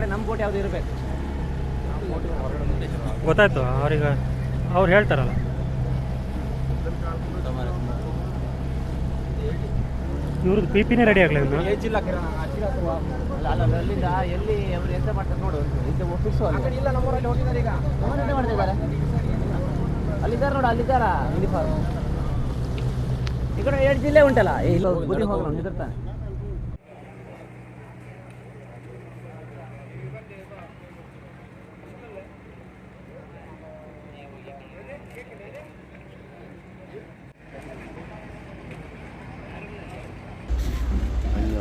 ನಮ್ಮ ಬೋಟ್ ಯಾವ್ದು ಇರಬೇಕು ಗೊತ್ತಾಯ್ತು ಅವ್ರಿಗೆ, ಅವ್ರು ಹೇಳ್ತಾರಲ್ಲ. ಇವ್ರದ್ದು ಪಿ ಪಿನೇ ರೆಡಿ ಆಗಲಿ ಇನ್ನು ಅಲ್ಲಿಂದ ಎಲ್ಲಿ ಅವರು ಎಂತ ಮಾಡ್ತಾರೆ ನೋಡು. ಇದು ಫಿಕ್ಸು ಇಲ್ಲ, ನಮ್ಮೂರಲ್ಲಿ ಹೋಗಿದ್ದಾರೆ ಈಗ. ನಮ್ಮನೆ ಮಾಡ್ತಿದ್ದಾರೆ, ಅಲ್ಲಿದ್ದಾರೆ ನೋಡು, ಅಲ್ಲಿದ್ದಾರ ಯೂನಿಫಾರ್ಮ್. ಈ ಕಡೆ 7 ಜಿಲ್ಲೆ ಉಂಟಲ್ಲ, ಇಲ್ಲ ಬುದ್ಧಿ ಹೋಗಲ್ಲ ನಿಂತಿರ್ತಾನೆ.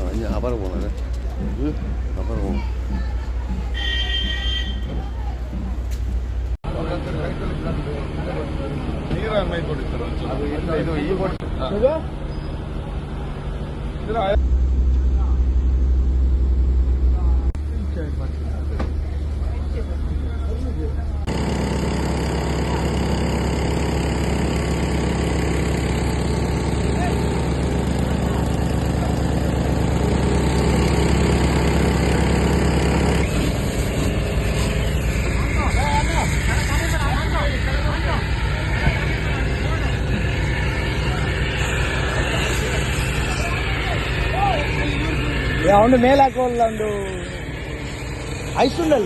아니야 아바로 보나네. 아바로 보. ನೀರ ಮೈ ಕೊಡ್ತಾರೆ ಇದು ಈ ಬೋಟ್ ಅವನು ಮೇಲೆ ಹಾಕೋಲ್ಲ, ಒಂದು ಐಸ್